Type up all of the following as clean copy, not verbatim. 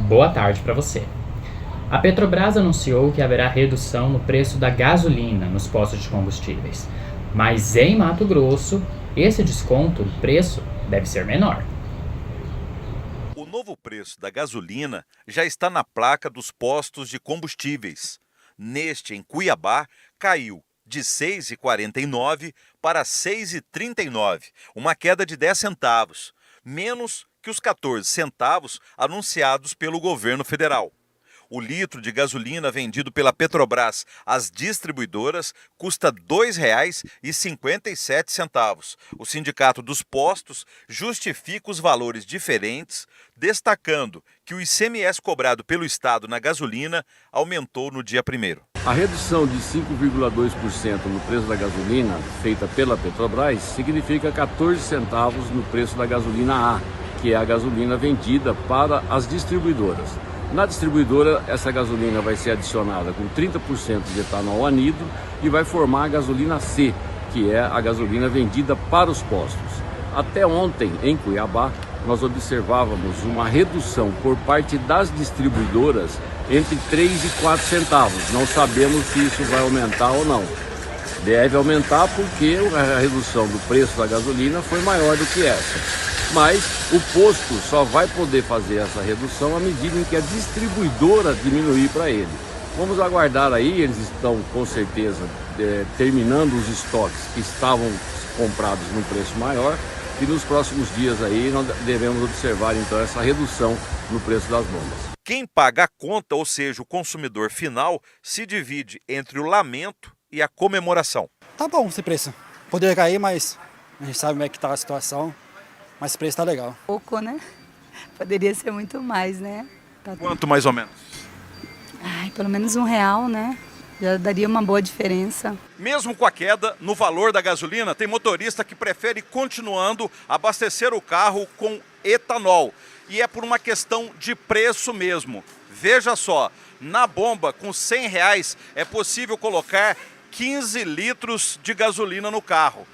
Boa tarde para você. A Petrobras anunciou que haverá redução no preço da gasolina nos postos de combustíveis. Mas em Mato Grosso, esse desconto no preço deve ser menor. O novo preço da gasolina já está na placa dos postos de combustíveis. Neste, em Cuiabá, caiu de R$ 6,49 para R$ 6,39, uma queda de 10 centavos, menos que os 14 centavos anunciados pelo governo federal. O litro de gasolina vendido pela Petrobras às distribuidoras custa R$ 2,57. O Sindicato dos Postos justifica os valores diferentes, destacando que o ICMS cobrado pelo Estado na gasolina aumentou no dia 1º. A redução de 5,2% no preço da gasolina feita pela Petrobras significa 14 centavos no preço da gasolina A, que é a gasolina vendida para as distribuidoras. Na distribuidora, essa gasolina vai ser adicionada com 30% de etanol anidro e vai formar a gasolina C, que é a gasolina vendida para os postos. Até ontem, em Cuiabá, nós observávamos uma redução por parte das distribuidoras entre 3 e 4 centavos. Não sabemos se isso vai aumentar ou não. Deve aumentar porque a redução do preço da gasolina foi maior do que essa. Mas o posto só vai poder fazer essa redução à medida em que a distribuidora diminuir para ele. Vamos aguardar aí, eles estão com certeza terminando os estoques que estavam comprados num preço maior e nos próximos dias aí nós devemos observar então essa redução no preço das bombas. Quem paga a conta, ou seja, o consumidor final, se divide entre o lamento e a comemoração. Tá bom esse preço. Poderia cair, mas a gente sabe como é que tá a situação. Mas o preço tá legal. Pouco, né? Poderia ser muito mais, né? Quanto mais ou menos? Ai, pelo menos R$1, né? Já daria uma boa diferença. Mesmo com a queda no valor da gasolina, tem motorista que prefere continuando a abastecer o carro com etanol. E é por uma questão de preço mesmo. Veja só, na bomba com R$100 é possível colocar 15 litros de gasolina no carro.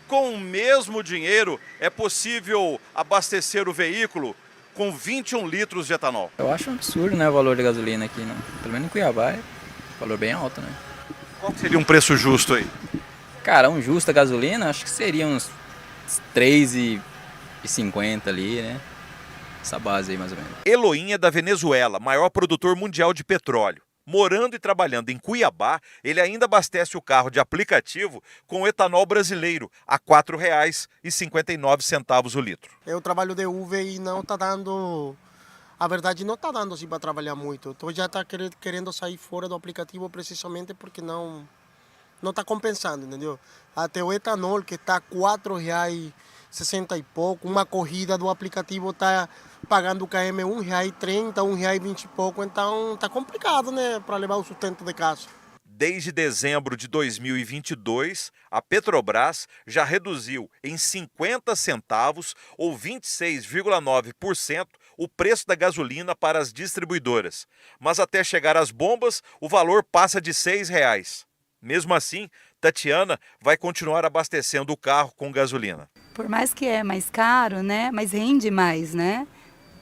Com o mesmo dinheiro, é possível abastecer o veículo com 21 litros de etanol. Eu acho um absurdo, né, o valor da gasolina aqui, né? Pelo menos em Cuiabá é um valor bem alto, né? Qual seria um preço justo aí? Cara, um justo a gasolina, acho que seria uns R$3,50 ali, né? Essa base aí, mais ou menos. Eloinha é da Venezuela, maior produtor mundial de petróleo. Morando e trabalhando em Cuiabá, ele ainda abastece o carro de aplicativo com etanol brasileiro a R$ 4,59 o litro. Eu trabalho de Uber e não está dando, a verdade não está dando assim para trabalhar muito. Então já está querendo sair fora do aplicativo precisamente porque não está compensando, entendeu? Até o etanol que está R$ 4,60 e pouco, uma corrida do aplicativo está pagando o KM R$1,30, R$1,20 e pouco, então tá complicado, né, para levar o sustento de casa. Desde dezembro de 2022, a Petrobras já reduziu em 50 centavos ou 26,9% o preço da gasolina para as distribuidoras. Mas até chegar às bombas, o valor passa de R$ 6. Mesmo assim, Tatiana vai continuar abastecendo o carro com gasolina. Por mais que é mais caro, né, mas rende mais, né?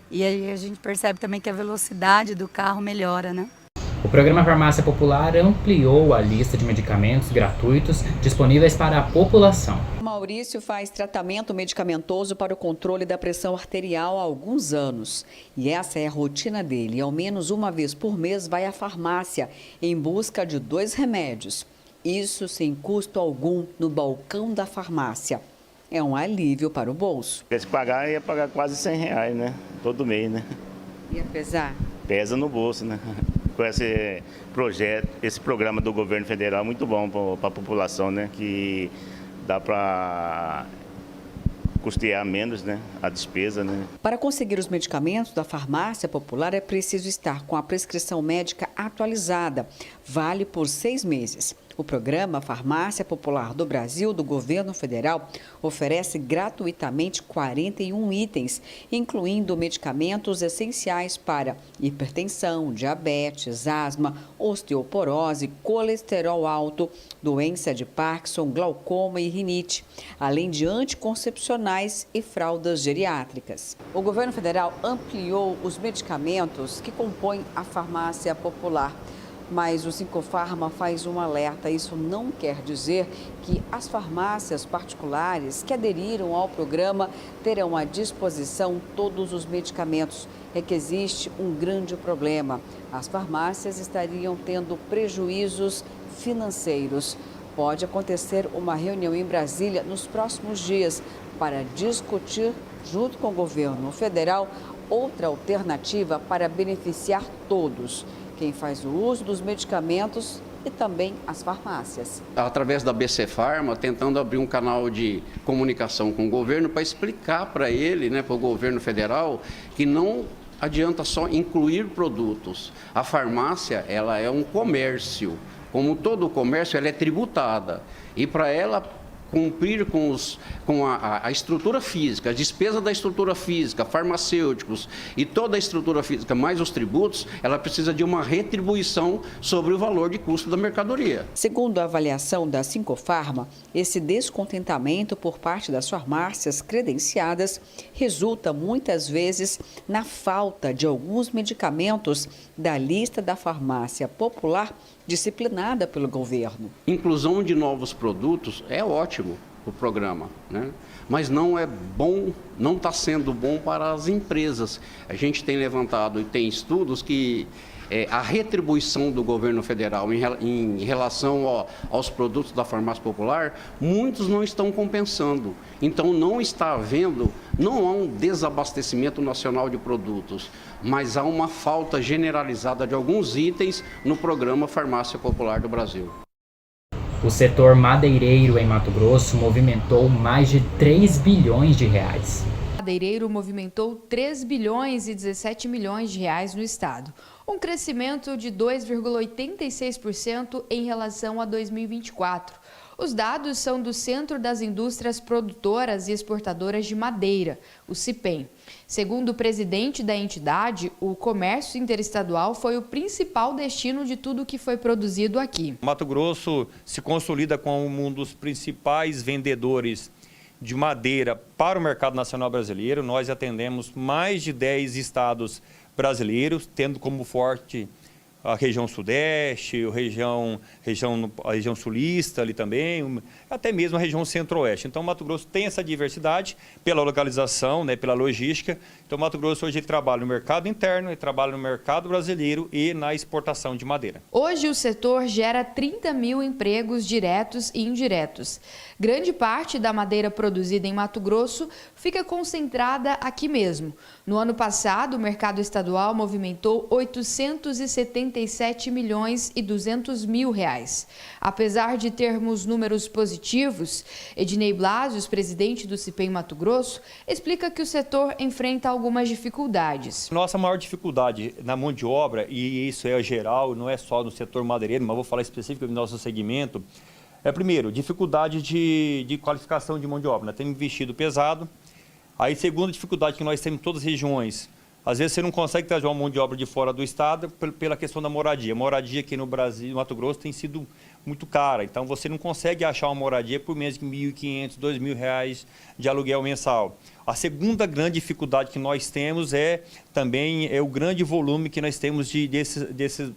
E aí a gente percebe também que a velocidade do carro melhora, né? O programa Farmácia Popular ampliou a lista de medicamentos gratuitos disponíveis para a população. Maurício faz tratamento medicamentoso para o controle da pressão arterial há alguns anos. E essa é a rotina dele. Ao menos uma vez por mês vai à farmácia em busca de 2 remédios. Isso sem custo algum no balcão da farmácia. É um alívio para o bolso. Se pagar, ia pagar quase R$100, né? Todo mês, né? Ia pesar? Pesa no bolso, né? Com esse projeto, esse programa do governo federal é muito bom para a população, né? Que dá para custear menos, né, a despesa, né? Para conseguir os medicamentos da farmácia popular é preciso estar com a prescrição médica atualizada. Vale por 6 meses. O programa Farmácia Popular do Brasil, do governo federal, oferece gratuitamente 41 itens, incluindo medicamentos essenciais para hipertensão, diabetes, asma, osteoporose, colesterol alto, doença de Parkinson, glaucoma e rinite, além de anticoncepcionais e fraldas geriátricas. O governo federal ampliou os medicamentos que compõem a farmácia popular. Mas o Sincofarma faz um alerta. Isso não quer dizer que as farmácias particulares que aderiram ao programa terão à disposição todos os medicamentos. É que existe um grande problema. As farmácias estariam tendo prejuízos financeiros. Pode acontecer uma reunião em Brasília nos próximos dias para discutir, junto com o governo federal, outra alternativa para beneficiar todos. Quem faz o uso dos medicamentos e também as farmácias. Através da BC Pharma, tentando abrir um canal de comunicação com o governo para explicar para ele, para o governo federal, que não adianta só incluir produtos. A farmácia, ela é um comércio. Como todo comércio, ela é tributada. E para ela cumprir com a estrutura física, a despesa da estrutura física, farmacêuticos e toda a estrutura física, mais os tributos, ela precisa de uma retribuição sobre o valor de custo da mercadoria. Segundo a avaliação da Sincofarma, esse descontentamento por parte das farmácias credenciadas resulta muitas vezes na falta de alguns medicamentos da lista da farmácia popular disciplinada pelo governo. Inclusão de novos produtos é ótimo o programa, mas não é bom, não está sendo bom para as empresas. A gente tem levantado e tem estudos que a retribuição do governo federal em relação aos produtos da farmácia popular, muitos não estão compensando. Então não há um desabastecimento nacional de produtos, mas há uma falta generalizada de alguns itens no programa Farmácia Popular do Brasil. O setor madeireiro em Mato Grosso movimentou mais de 3 bilhões de reais. O madeireiro movimentou 3 bilhões e 17 milhões de reais no estado, um crescimento de 2,86% em relação a 2024. Os dados são do Centro das Indústrias Produtoras e Exportadoras de Madeira, o CIPEM. Segundo o presidente da entidade, o comércio interestadual foi o principal destino de tudo que foi produzido aqui. Mato Grosso se consolida como um dos principais vendedores de madeira para o mercado nacional brasileiro. Nós atendemos mais de 10 estados brasileiros, tendo como forte a região sudeste, a região sulista ali também, até mesmo a região centro-oeste. Então, Mato Grosso tem essa diversidade pela localização, pela logística. Então, Mato Grosso hoje ele trabalha no mercado interno, ele trabalha no mercado brasileiro e na exportação de madeira. Hoje, o setor gera 30 mil empregos diretos e indiretos. Grande parte da madeira produzida em Mato Grosso fica concentrada aqui mesmo. No ano passado, o mercado estadual movimentou 877 milhões e 200 mil reais. Apesar de termos números positivos, Ednei Blasius, presidente do CIPEM Mato Grosso, explica que o setor enfrenta algumas dificuldades. Nossa maior dificuldade na mão de obra, e isso é geral, não é só no setor madeireiro, mas vou falar especificamente do nosso segmento, primeiro, dificuldade de qualificação de mão de obra. Nós temos investido pesado. Aí, segunda dificuldade que nós temos em todas as regiões, às vezes você não consegue trazer uma mão de obra de fora do estado pela questão da moradia. A moradia aqui no Brasil, no Mato Grosso, tem sido muito cara. Então, você não consegue achar uma moradia por menos de R$1.500, R$2.000 de aluguel mensal. A segunda grande dificuldade que nós temos também o grande volume que nós temos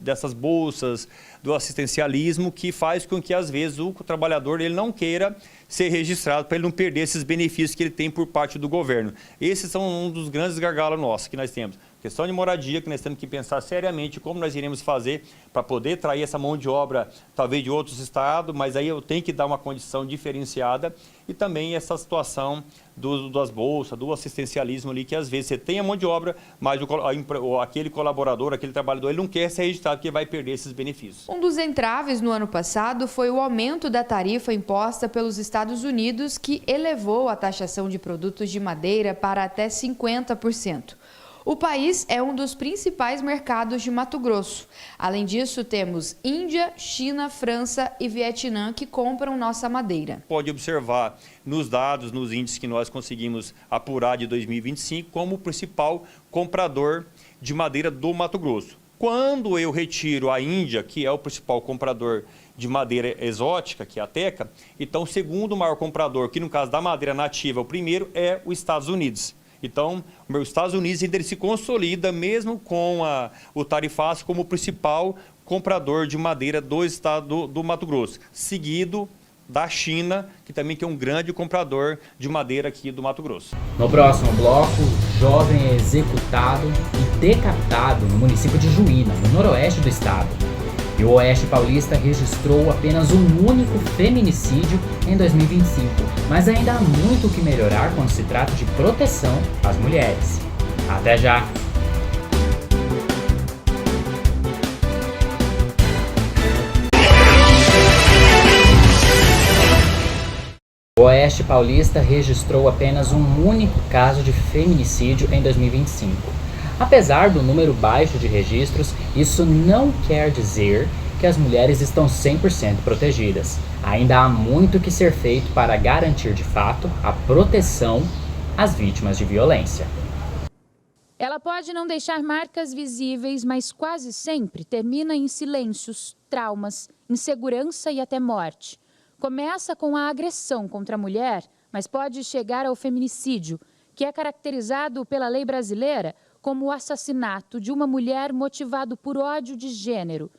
dessas bolsas do assistencialismo, que faz com que, às vezes, o trabalhador ele não queira ser registrado para ele não perder esses benefícios que ele tem por parte do governo. Esses são um dos grandes gargalos nossos que nós temos. Questão de moradia, que nós temos que pensar seriamente como nós iremos fazer para poder trair essa mão de obra, talvez de outros estados, mas aí eu tenho que dar uma condição diferenciada, e também essa situação das bolsas, do assistencialismo ali, que às vezes você tem a mão de obra, mas aquele colaborador, aquele trabalhador, ele não quer ser registrado porque vai perder esses benefícios. Um dos entraves no ano passado foi o aumento da tarifa imposta pelos Estados Unidos, que elevou a taxação de produtos de madeira para até 50%. O país é um dos principais mercados de Mato Grosso. Além disso, temos Índia, China, França e Vietnã que compram nossa madeira. Pode observar nos dados, nos índices que nós conseguimos apurar de 2025, como o principal comprador de madeira do Mato Grosso. Quando eu retiro a Índia, que é o principal comprador de madeira exótica, que é a teca, então o segundo maior comprador, que no caso da madeira nativa, o primeiro é os Estados Unidos. Então, os Estados Unidos ele se consolida, mesmo com o tarifaço, como o principal comprador de madeira do estado do Mato Grosso, seguido da China, que também é um grande comprador de madeira aqui do Mato Grosso. No próximo bloco, jovem é executado e decapitado no município de Juína, no noroeste do estado. E o Oeste Paulista registrou apenas um único feminicídio em 2025, mas ainda há muito o que melhorar quando se trata de proteção às mulheres. Até já! O Oeste Paulista registrou apenas um único caso de feminicídio em 2025. Apesar do número baixo de registros, isso não quer dizer que as mulheres estão 100% protegidas. Ainda há muito que ser feito para garantir de fato a proteção às vítimas de violência. Ela pode não deixar marcas visíveis, mas quase sempre termina em silêncios, traumas, insegurança e até morte. Começa com a agressão contra a mulher, mas pode chegar ao feminicídio, que é caracterizado pela lei brasileira como o assassinato de uma mulher motivado por ódio de gênero.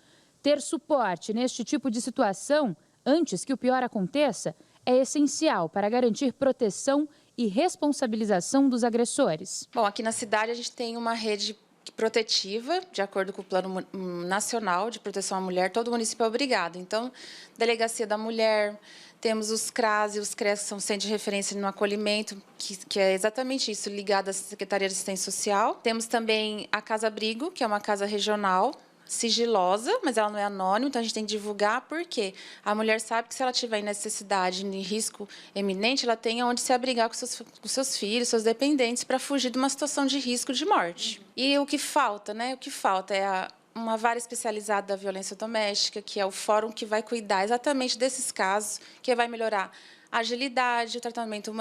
Ter suporte neste tipo de situação, antes que o pior aconteça, é essencial para garantir proteção e responsabilização dos agressores. Bom, aqui na cidade a gente tem uma rede protetiva, de acordo com o Plano Nacional de Proteção à Mulher, todo município é obrigado. Então, Delegacia da Mulher, temos os CRAS e os CRES, que são centros de referência no acolhimento, que é exatamente isso, ligado à Secretaria de Assistência Social. Temos também a Casa Abrigo, que é uma casa regional, sigilosa, mas ela não é anônima, então a gente tem que divulgar, porque a mulher sabe que se ela tiver em necessidade, em risco eminente, ela tem onde se abrigar com seus filhos, seus dependentes, para fugir de uma situação de risco de morte. E o que falta, né? O que falta é uma vara especializada da violência doméstica, que é o fórum que vai cuidar exatamente desses casos, que vai melhorar a agilidade, o tratamento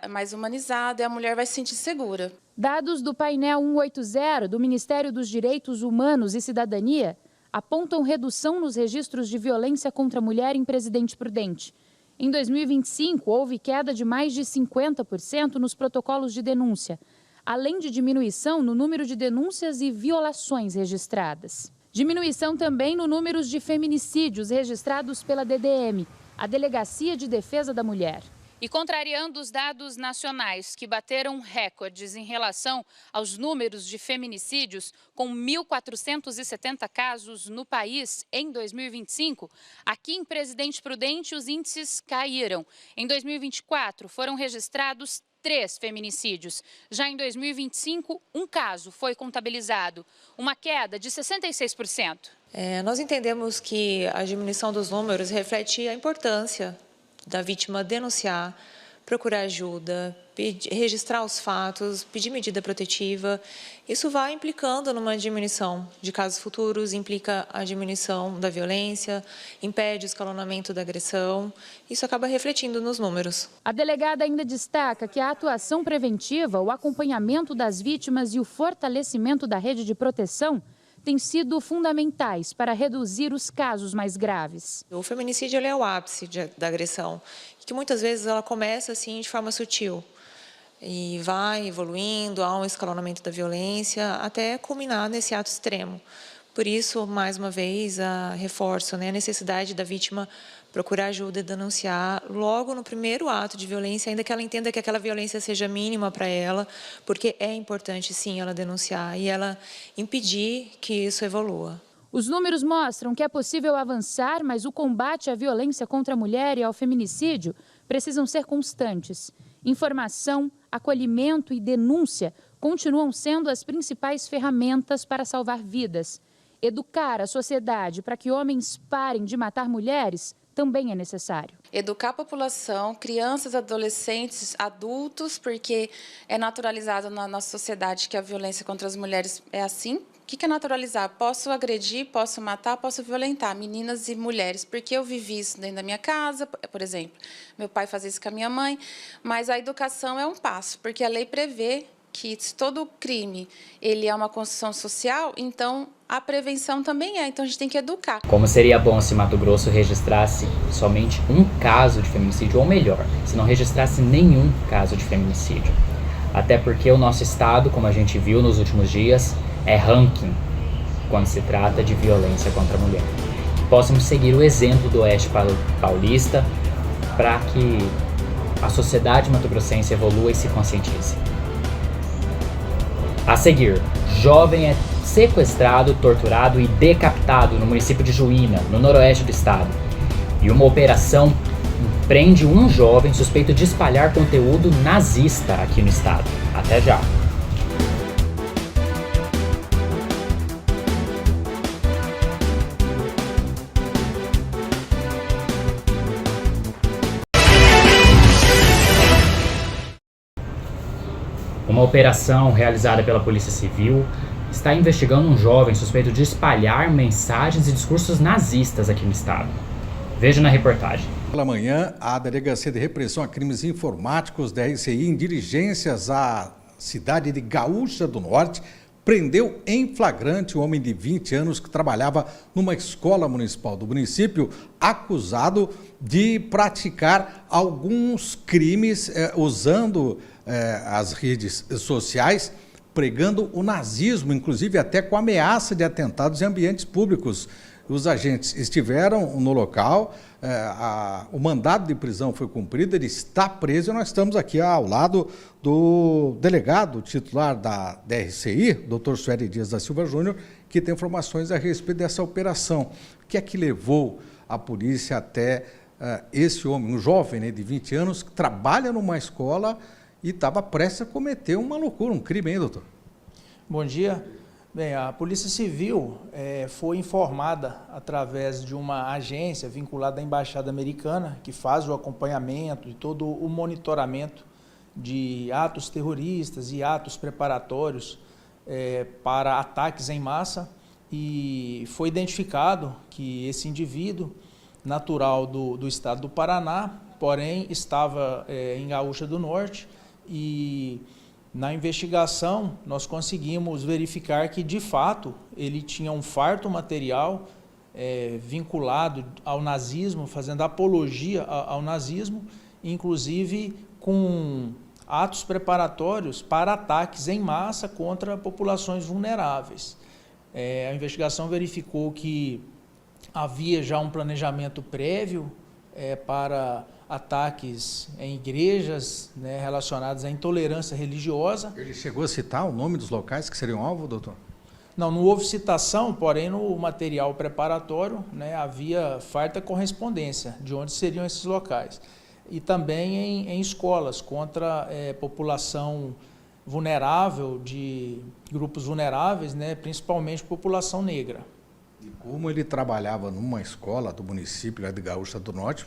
mais humanizado, e a mulher vai se sentir segura. Dados do painel 180 do Ministério dos Direitos Humanos e Cidadania apontam redução nos registros de violência contra a mulher em Presidente Prudente. Em 2025, houve queda de mais de 50% nos protocolos de denúncia, além de diminuição no número de denúncias e violações registradas. Diminuição também no número de feminicídios registrados pela DDM, a Delegacia de Defesa da Mulher. E contrariando os dados nacionais, que bateram recordes em relação aos números de feminicídios, com 1.470 casos no país em 2025, aqui em Presidente Prudente os índices caíram. Em 2024, foram registrados 3 feminicídios. Já em 2025, um caso foi contabilizado, uma queda de 66%. Nós entendemos que a diminuição dos números reflete a importância da vítima denunciar, procurar ajuda, registrar os fatos, pedir medida protetiva. Isso vai implicando numa diminuição de casos futuros, implica a diminuição da violência, impede o escalonamento da agressão. Isso acaba refletindo nos números. A delegada ainda destaca que a atuação preventiva, o acompanhamento das vítimas e o fortalecimento da rede de proteção têm sido fundamentais para reduzir os casos mais graves. O feminicídio é o ápice da agressão, que muitas vezes ela começa assim de forma sutil e vai evoluindo, há um escalonamento da violência até culminar nesse ato extremo. Por isso, mais uma vez, reforço a necessidade da vítima procurar ajuda e denunciar logo no primeiro ato de violência, ainda que ela entenda que aquela violência seja mínima para ela, porque é importante, sim, ela denunciar e ela impedir que isso evolua. Os números mostram que é possível avançar, mas o combate à violência contra a mulher e ao feminicídio precisam ser constantes. Informação, acolhimento e denúncia continuam sendo as principais ferramentas para salvar vidas. Educar a sociedade para que homens parem de matar mulheres também é necessário. Educar a população, crianças, adolescentes, adultos, porque é naturalizado na nossa sociedade que a violência contra as mulheres é assim. O que é naturalizar? Posso agredir, posso matar, posso violentar meninas e mulheres, porque eu vivi isso dentro da minha casa, por exemplo. Meu pai fazia isso com a minha mãe, mas a educação é um passo, porque a lei prevê que se todo crime ele é uma construção social, então a prevenção também é. Então a gente tem que educar. Como seria bom se Mato Grosso registrasse somente um caso de feminicídio, ou melhor, se não registrasse nenhum caso de feminicídio. Até porque o nosso estado, como a gente viu nos últimos dias, é ranking quando se trata de violência contra a mulher. Possamos seguir o exemplo do Oeste Paulista para que a sociedade mato-grossense evolua e se conscientize. A seguir, jovem é sequestrado, torturado e decapitado no município de Juína, no noroeste do estado. E uma operação prende um jovem suspeito de espalhar conteúdo nazista aqui no estado. Até já! Uma operação realizada pela Polícia Civil está investigando um jovem suspeito de espalhar mensagens e discursos nazistas aqui no estado. Veja na reportagem. Pela manhã, a Delegacia de Repressão a Crimes Informáticos da RCI, em diligências à cidade de Gaúcha do Norte, prendeu em flagrante um homem de 20 anos que trabalhava numa escola municipal do município, acusado de praticar alguns crimes usando as redes sociais, pregando o nazismo, inclusive até com ameaça de atentados em ambientes públicos. Os agentes estiveram no local, o mandado de prisão foi cumprido, ele está preso e nós estamos aqui ao lado do delegado titular da RCI, Dr. Sueli Dias da Silva Júnior, que tem informações a respeito dessa operação. O que é que levou a polícia até esse homem, um jovem, né, de 20 anos, que trabalha numa escola e estava prestes a cometer uma loucura, um crime, hein, doutor? Bom dia. Bem, a Polícia Civil foi informada através de uma agência vinculada à Embaixada Americana, que faz o acompanhamento e todo o monitoramento de atos terroristas e atos preparatórios para ataques em massa, e foi identificado que esse indivíduo, natural do estado do Paraná, porém estava em Gaúcha do Norte, e na investigação nós conseguimos verificar que de fato ele tinha um farto material vinculado ao nazismo, fazendo apologia ao nazismo, inclusive com atos preparatórios para ataques em massa contra populações vulneráveis. A investigação verificou que havia já um planejamento prévio para ataques em igrejas, né, relacionados à intolerância religiosa. Ele chegou a citar o nome dos locais que seriam alvo, doutor? Não houve citação, porém no material preparatório, né, havia farta correspondência de onde seriam esses locais. E também em escolas contra população vulnerável, de grupos vulneráveis, né, principalmente população negra. E como ele trabalhava numa escola do município de Gaúcha do Norte,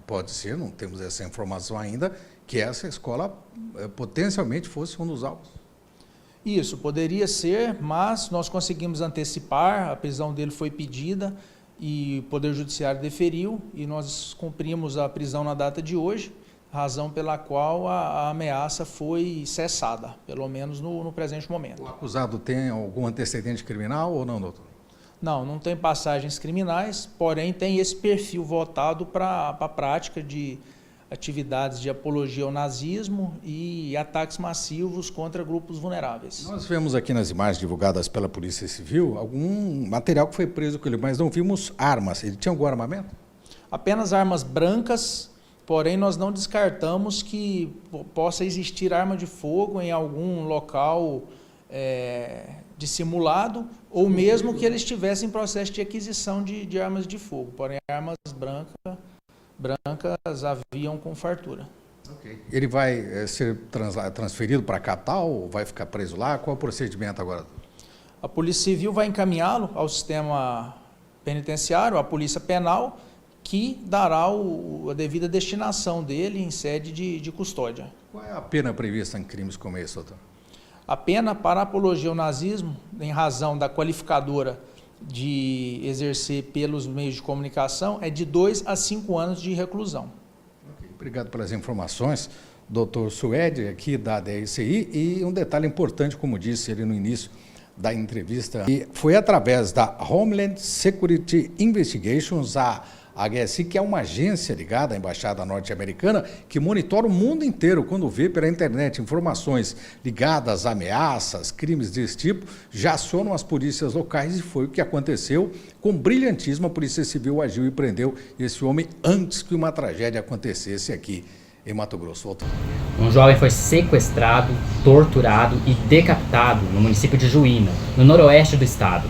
pode ser, não temos essa informação ainda, que essa escola potencialmente fosse um dos alvos. Isso, poderia ser, mas nós conseguimos antecipar, a prisão dele foi pedida e o Poder Judiciário deferiu e nós cumprimos a prisão na data de hoje, razão pela qual a ameaça foi cessada, pelo menos no presente momento. O acusado tem algum antecedente criminal ou não, doutor? Não tem passagens criminais, porém tem esse perfil voltado para a prática de atividades de apologia ao nazismo e ataques massivos contra grupos vulneráveis. Nós vemos aqui nas imagens divulgadas pela Polícia Civil algum material que foi preso com ele, mas não vimos armas. Ele tinha algum armamento? Apenas armas brancas, porém nós não descartamos que possa existir arma de fogo em algum local dissimulado, ou mesmo que ele estivesse em processo de aquisição de armas de fogo, porém armas brancas haviam com fartura. Okay. Ele vai ser transferido para Catal ou vai ficar preso lá? Qual é o procedimento agora? A Polícia Civil vai encaminhá-lo ao sistema penitenciário, à Polícia Penal, que dará a devida destinação dele em sede de custódia. Qual é a pena prevista em crimes como esse, doutor? A pena para apologia ao nazismo, em razão da qualificadora de exercer pelos meios de comunicação, é de 2 a 5 anos de reclusão. Okay, obrigado pelas informações, doutor Suede, aqui da DRCI. E um detalhe importante, como disse ele no início da entrevista, e foi através da Homeland Security Investigations, a HSI, que é uma agência ligada à Embaixada Norte-Americana, que monitora o mundo inteiro quando vê pela internet informações ligadas a ameaças, crimes desse tipo, já acionam as polícias locais, e foi o que aconteceu. Com brilhantismo, a Polícia Civil agiu e prendeu esse homem antes que uma tragédia acontecesse aqui em Mato Grosso. Um jovem foi sequestrado, torturado e decapitado no município de Juína, no noroeste do estado.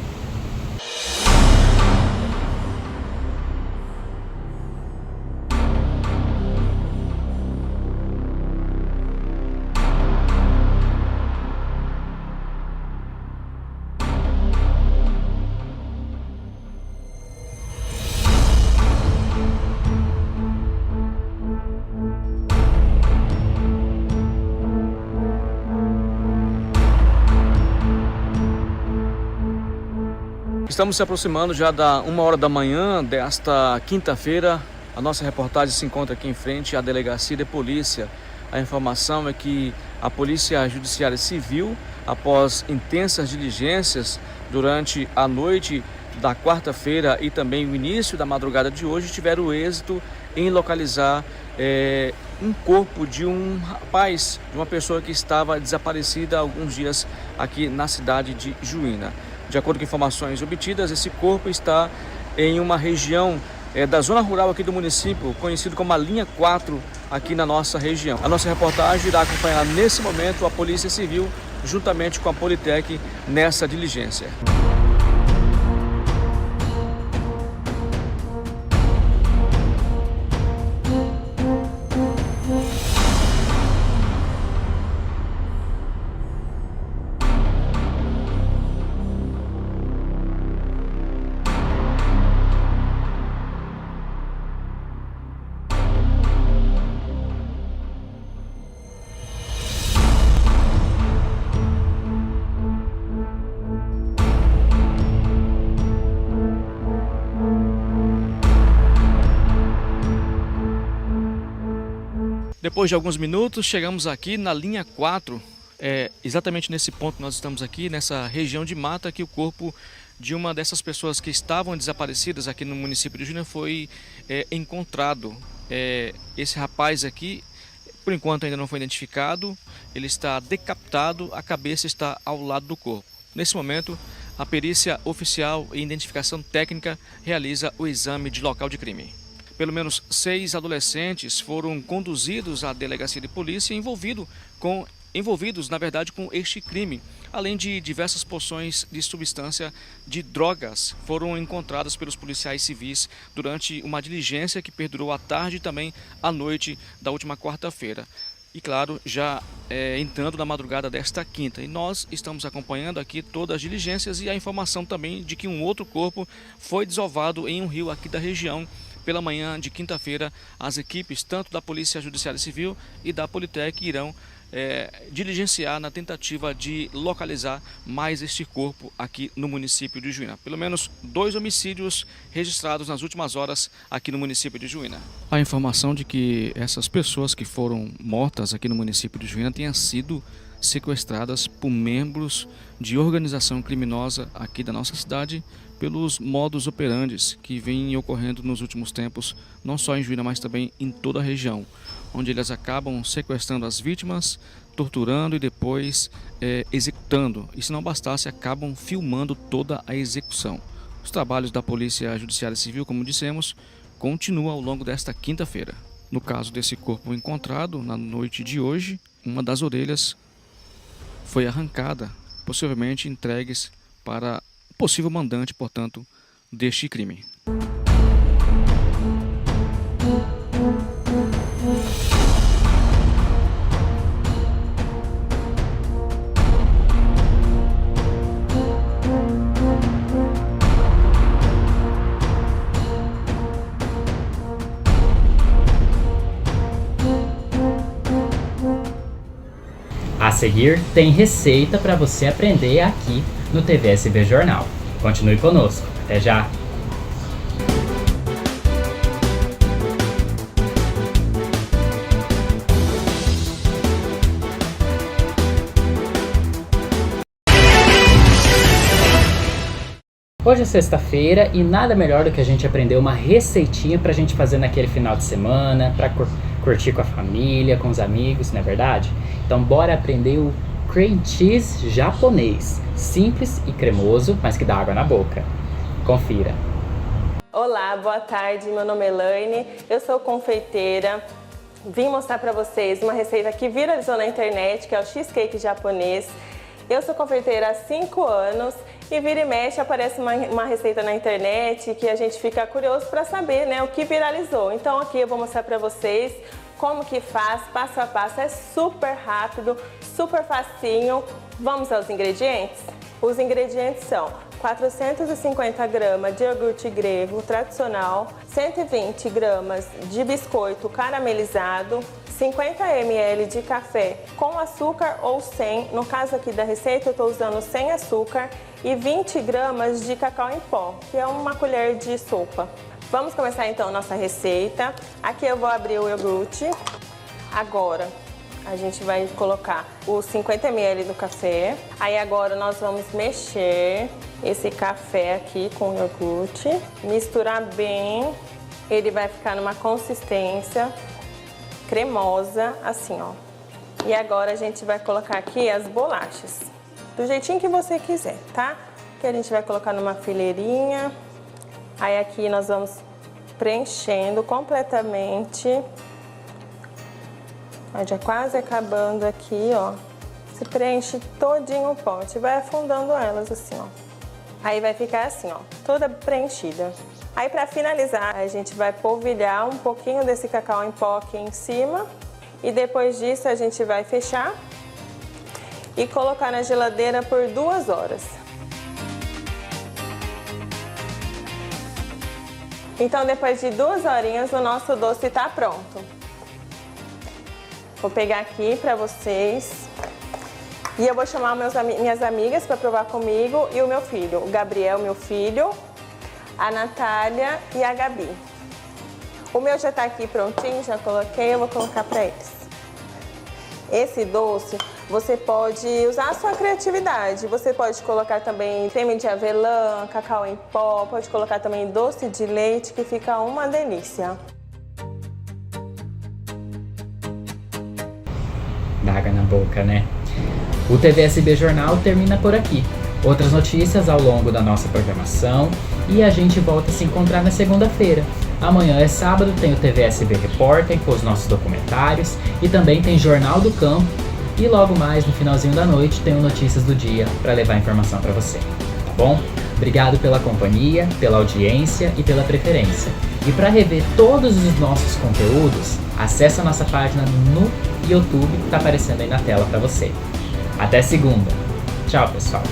Estamos se aproximando já da 1h da manhã desta quinta-feira. A nossa reportagem se encontra aqui em frente à Delegacia de Polícia. A informação é que a Polícia Judiciária Civil, após intensas diligências durante a noite da quarta-feira e também o início da madrugada de hoje, tiveram êxito em localizar um corpo de um rapaz, de uma pessoa que estava desaparecida há alguns dias aqui na cidade de Juína. De acordo com informações obtidas, esse corpo está em uma região da zona rural aqui do município, conhecido como a linha 4 aqui na nossa região. A nossa reportagem irá acompanhar nesse momento a Polícia Civil juntamente com a Politec nessa diligência. Depois de alguns minutos, chegamos aqui na linha 4, exatamente nesse ponto que nós estamos aqui, nessa região de mata, que o corpo de uma dessas pessoas que estavam desaparecidas aqui no município de Juína foi encontrado. Esse rapaz aqui, por enquanto ainda não foi identificado, ele está decapitado, a cabeça está ao lado do corpo. Nesse momento, a perícia oficial e identificação técnica realiza o exame de local de crime. Pelo menos 6 adolescentes foram conduzidos à delegacia de polícia envolvidos, na verdade, com este crime. Além de diversas porções de substância de drogas foram encontradas pelos policiais civis durante uma diligência que perdurou à tarde e também à noite da última quarta-feira. E claro, já entrando na madrugada desta quinta. E nós estamos acompanhando aqui todas as diligências e a informação também de que um outro corpo foi desovado em um rio aqui da região. Pela manhã de quinta-feira, as equipes tanto da Polícia Judiciária Civil e da Politec irão diligenciar na tentativa de localizar mais este corpo aqui no município de Juína. Pelo menos 2 homicídios registrados nas últimas horas aqui no município de Juína. A informação de que essas pessoas que foram mortas aqui no município de Juína tenham sido sequestradas por membros de organização criminosa aqui da nossa cidade, pelos modus operandes que vêm ocorrendo nos últimos tempos, não só em Juína, mas também em toda a região, onde eles acabam sequestrando as vítimas, torturando e depois executando. E se não bastasse, acabam filmando toda a execução. Os trabalhos da Polícia Judiciária Civil, como dissemos, continuam ao longo desta quinta-feira. No caso desse corpo encontrado, na noite de hoje, uma das orelhas foi arrancada, possivelmente entregues para o possível mandante, portanto, deste crime. seguir, tem receita para você aprender aqui no TVSB Jornal. Continue conosco. Até já! Hoje é sexta-feira e nada melhor do que a gente aprender uma receitinha pra gente fazer naquele final de semana, pra curtir com a família, com os amigos, não é verdade? Então bora aprender o cream cheese japonês, simples e cremoso, mas que dá água na boca. Confira! Olá, boa tarde, meu nome é Elaine, eu sou confeiteira. Vim mostrar pra vocês uma receita que viralizou na internet, que é o cheesecake japonês. Eu sou confeiteira há 5 anos e vira e mexe aparece uma receita na internet que a gente fica curioso para saber, né, o que viralizou. Então aqui eu vou mostrar para vocês como que faz, passo a passo, é super rápido, super facinho. Vamos aos ingredientes? Os ingredientes são 450 gramas de iogurte grego tradicional, 120 gramas de biscoito caramelizado, 50 ml de café com açúcar ou sem, no caso aqui da receita eu estou usando sem açúcar, e 20 gramas de cacau em pó, que é uma colher de sopa. Vamos começar então a nossa receita. Aqui eu vou abrir o iogurte. Agora a gente vai colocar os 50 ml do café. Aí agora nós vamos mexer esse café aqui com o iogurte, misturar bem. Ele vai ficar numa consistência cremosa, assim, ó. E agora a gente vai colocar aqui as bolachas, do jeitinho que você quiser, tá? Que a gente vai colocar numa fileirinha. Aí aqui nós vamos preenchendo completamente. Aí já quase acabando aqui, ó. Você preenche todinho o pote, vai afundando elas assim, ó. Aí vai ficar assim, ó, toda preenchida. Aí para finalizar, a gente vai polvilhar um pouquinho desse cacau em pó aqui em cima. E depois disso a gente vai fechar e colocar na geladeira por 2 horas. Então depois de 2 horinhas o nosso doce tá pronto. Vou pegar aqui para vocês. E eu vou chamar minhas amigas para provar comigo e o meu filho. O Gabriel, meu filho, a Natália e a Gabi. O meu já tá aqui prontinho, já coloquei, eu vou colocar para eles. Esse doce, você pode usar a sua criatividade. Você pode colocar também creme de avelã, cacau em pó, pode colocar também doce de leite, que fica uma delícia. Dá água na boca, né? O TVSB Jornal termina por aqui. Outras notícias ao longo da nossa programação e a gente volta a se encontrar na segunda-feira. Amanhã é sábado, tem o TVSB Repórter com os nossos documentários e também tem Jornal do Campo e logo mais no finalzinho da noite tem o Notícias do Dia para levar informação para você, tá bom? Obrigado pela companhia, pela audiência e pela preferência. E para rever todos os nossos conteúdos, acesse a nossa página no YouTube que está aparecendo aí na tela para você. Até segunda. Tchau, pessoal.